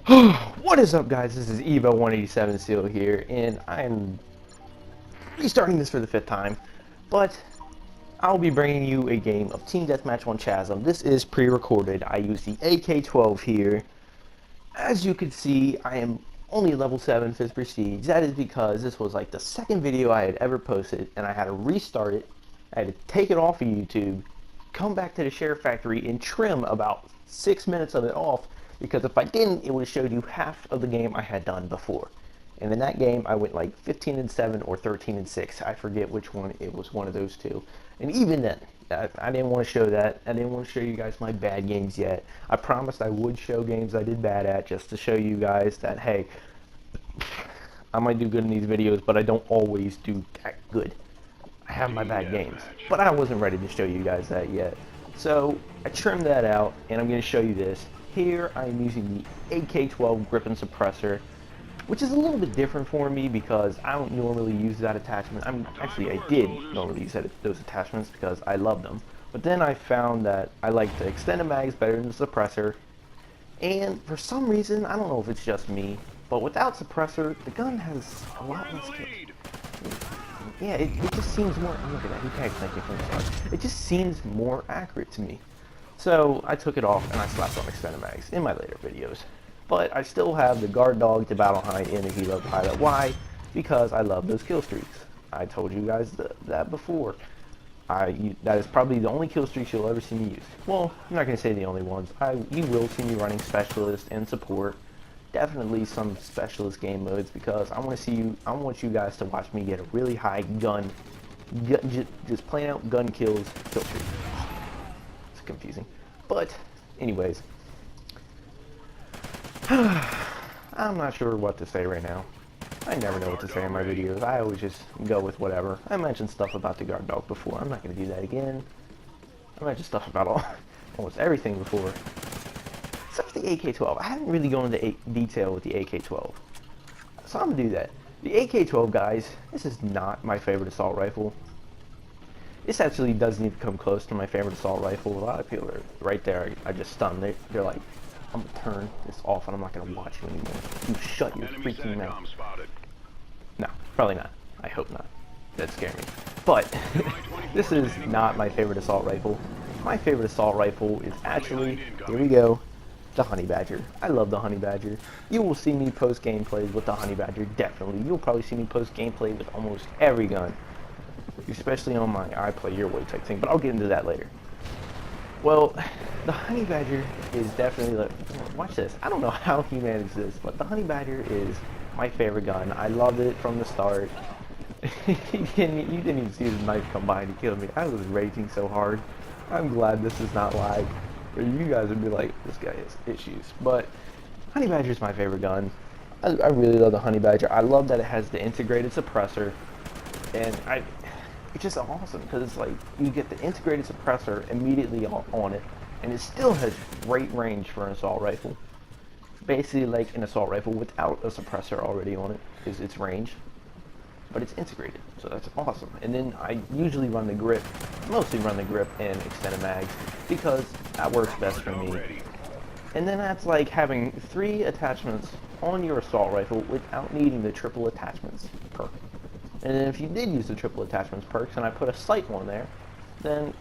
What is up, guys? This is Evo 187 Seal here, and I'm restarting this for the 5th time, but I'll be bringing you a game of Team Deathmatch on Chasm. This is pre-recorded. I use the AK-12 here. As you can see, I am only level 7 5th Prestige. That is because this was like the second video I had ever posted, and I had to restart it. I had to take it off of YouTube, come back to the SHAREfactory, and trim about 6 minutes of it off, because if I didn't, it would have showed you half of the game I had done before. And in that game, I went like 15-7 or 13-6. I forget which one. It was one of those two. And even then, I didn't want to show that. I didn't want to show you guys my bad games yet. I promised I would show games I did bad at, just to show you guys that, hey, I might do good in these videos, but I don't always do that good. I have my bad games, but I wasn't ready to show you guys that yet. So I trimmed that out, and I'm going to show you this. Here I am using the AK-12 grip and suppressor, which is a little bit different for me because I don't normally use that attachment. I did normally use those attachments because I love them. But then I found that I like the extended mags better than the suppressor. And for some reason, I don't know if it's just me, but without suppressor, the gun has a lot less kills. Yeah, it just seems more, look at that, he tagged, thank you for the start. It just seems more accurate to me. So I took it off and I slapped on extended mags in my later videos. But I still have the guard dog, the battle hind, and the helo pilot. Why? Because I love those kill streaks. I told you guys that before. That is probably the only kill streaks you'll ever see me use. Well, I'm not going to say the only ones. You will see me running specialist and support. Definitely some specialist game modes because I want you guys to watch me get a really high just plain out gun kills kill streak. It's confusing, but anyways, I'm not sure what to say right now. I never know what to say in my videos. I always just go with whatever. I mentioned stuff about the guard dog before. I'm not going to do that again. I mentioned stuff about almost everything before. Except for the AK-12. I haven't really gone into detail with the AK-12. So I'm going to do that. The AK-12, guys, this is not my favorite assault rifle. This actually doesn't even come close to my favorite assault rifle. A lot of people are right there. I just stunned. They're like, I'm going to turn this off and I'm not going to watch you anymore. You shut your freaking mouth. No, probably not. I hope not. That'd scare me. But this is not my favorite assault rifle. My favorite assault rifle is actually, here we go, the Honey Badger. I love the Honey Badger. You will see me post gameplays with the Honey Badger, definitely. You'll probably see me post gameplay with almost every gun. Especially on my I play your way type thing, but I'll get into that later. Well, the Honey Badger is definitely, watch this. I don't know how he managed this, but the Honey Badger is my favorite gun. I loved it from the start. You didn't even see the knife come by and he killed me. I was raging so hard. I'm glad this is not live, or you guys would be like, this guy has issues. But Honey Badger is my favorite gun. I really love the Honey Badger. I love that it has the integrated suppressor, and it's just awesome because it's like you get the integrated suppressor immediately on it, and it still has great range for an assault rifle. Basically like an assault rifle without a suppressor already on it is its range, but it's integrated, so that's awesome. And then I usually run the grip, mostly run the grip and extended mags because that works best for me. And then that's like having 3 attachments on your assault rifle without needing the triple attachments perk. And then if you did use the triple attachments perks and I put a sight on there, then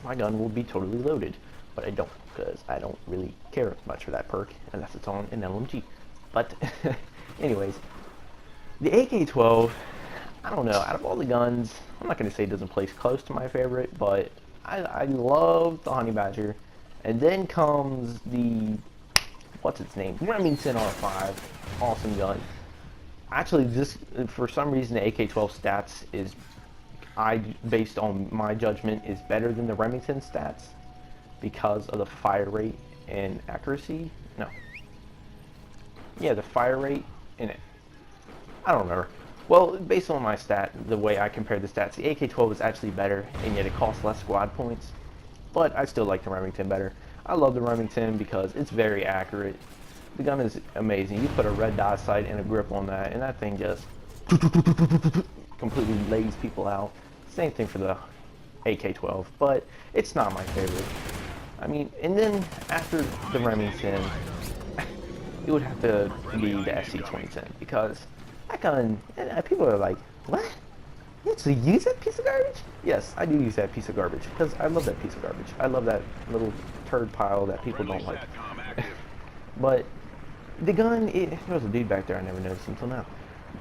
my gun will be totally loaded. But I don't, because I don't really care much for that perk unless it's on an LMG. But anyways, the AK-12, I don't know, out of all the guns, I'm not going to say it doesn't place close to my favorite, but I love the Honey Badger. And then comes the, what's its name, Remington R5, awesome gun. Actually, this, for some reason, the AK-12 stats is, based on my judgment, is better than the Remington stats because of the fire rate and accuracy. No. Yeah, the fire rate and I don't remember. Well, based on my stat, the way I compare the stats, the AK-12 is actually better, and yet it costs less squad points. But I still like the Remington better. I love the Remington because it's very accurate. The gun is amazing. You put a red dot sight and a grip on that, and that thing just completely lays people out. Same thing for the AK-12, but it's not my favorite. I mean, and then after the Remington, it would have to be the SC-2010, because that gun, people are like, what? You actually use that piece of garbage? Yes, I do use that piece of garbage, because I love that piece of garbage. I love that little turd pile that people don't like. But the gun, there was a dude back there I never noticed until now.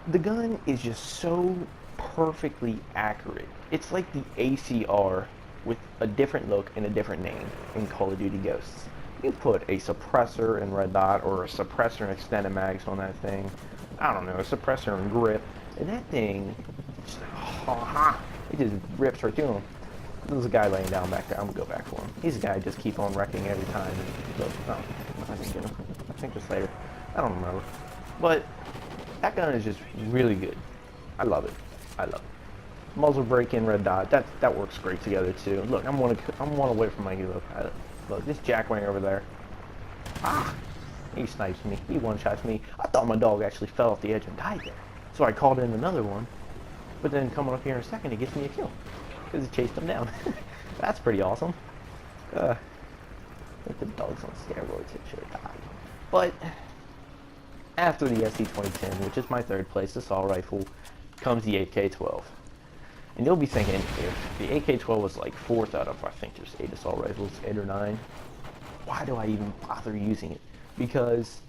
The gun is just so perfectly accurate. It's like the ACR with a different look and a different name in Call of Duty Ghosts. You put a suppressor in Red Dot or a suppressor and extended mags on that thing. I don't know, a suppressor and grip, and that thing, just, it just rips right through him. There's a guy laying down back there. I'm gonna go back for him. He's a guy just keep on wrecking every time. And goes, oh, I didn't get him. I think this later. I don't remember. But that gun is just really good. I love it. I love it. Muzzle brake in Red Dot. That works great together too. Look, I'm one away from my helo pilot. Look, this jackwing over there. He snipes me. He one-shots me. I thought my dog actually fell off the edge and died there. So I called in another one. But then coming up here in a second, he gets me a kill. Because he chased him down. That's pretty awesome. Like the dog's on steroids, it should have died. But after the SC-2010, which is my third place assault rifle, comes the AK-12. And you'll be thinking, if the AK-12 was like fourth out of, I think there's 8 assault rifles, 8 or 9, why do I even bother using it? Because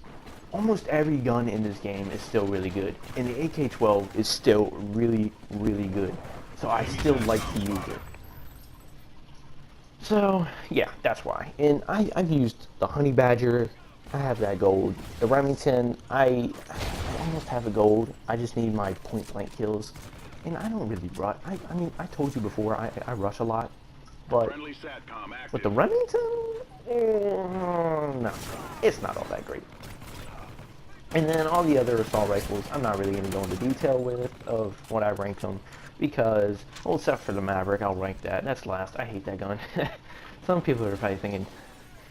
almost every gun in this game is still really good, and the AK-12 is still really, really good. So I still like to use it. So, yeah, that's why. And I've used the Honey Badger. I have that gold. The Remington, I almost have the gold. I just need my point-blank kills. And I don't really rush. I mean, I told you before, I rush a lot. But with the Remington, no, it's not all that great. And then all the other assault rifles, I'm not really going to go into detail with of what I ranked them. Because, well, except for the Maverick, I'll rank that. That's last. I hate that gun. Some people are probably thinking,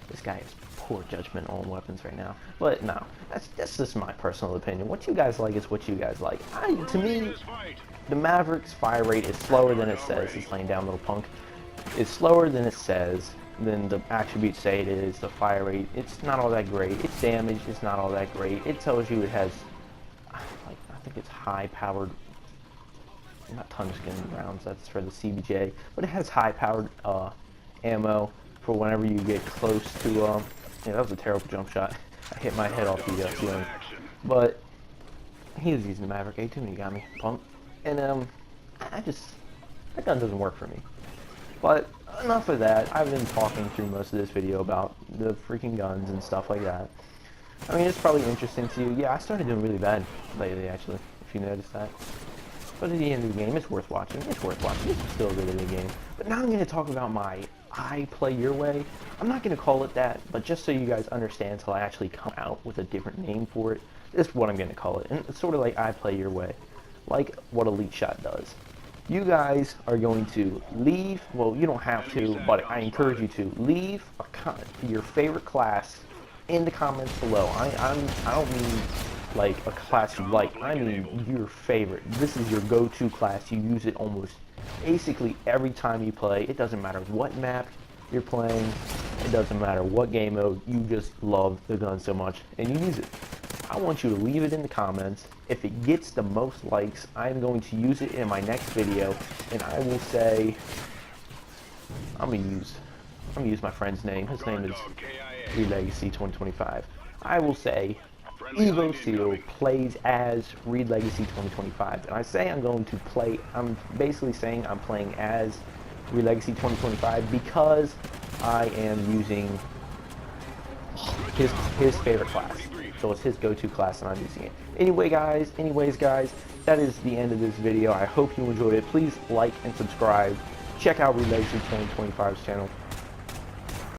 this guy has poor judgment on weapons right now. But no, that's just my personal opinion. What you guys like is what you guys like. To me, the Maverick's fire rate is slower than it says. It's laying down, little punk. It's slower than it says, than the attributes say it is. The fire rate, it's not all that great. Its damage is not all that great. It tells you it has, like, I think it's high-powered, not tungsten rounds, that's for the CBJ, but it has high-powered ammo for whenever you get close to, yeah, that was a terrible jump shot. I hit my head off the ceiling. But he was using the Maverick A2 and he got me, punk. And that gun doesn't work for me. But enough of that. I've been talking through most of this video about the freaking guns and stuff like that. I mean, it's probably interesting to you. Yeah, I started doing really bad lately, actually, if you noticed that. But at the end of the game, it's worth watching. It's worth watching. It's still a really good game. But now I'm going to talk about my I Play Your Way. I'm not going to call it that, but just so you guys understand until I actually come out with a different name for it, this is what I'm going to call it. And it's sort of like I Play Your Way, like what Elite Shot does. You guys are going to leave, well, you don't have to, but I encourage you to leave your favorite class in the comments below. I don't mean like a class you like, I mean your favorite. This is your go-to class. You use it almost basically every time you play. It doesn't matter what map you're playing, it doesn't matter what game mode, you just love the gun so much and you use it. I want you to leave it in the comments. If it gets the most likes, I'm going to use it in my next video, and I will say, I'm gonna use my friend's name. His name is Reed Legacy 2025. I will say Evo Seal plays as Reed Legacy 2025. And I say I'm basically saying I'm playing as Reed Legacy 2025 because I am using his favorite class. So it's his go-to class and I'm using it. Anyways guys, that is the end of this video. I hope you enjoyed it. Please like and subscribe. Check out Reed Legacy 2025's channel.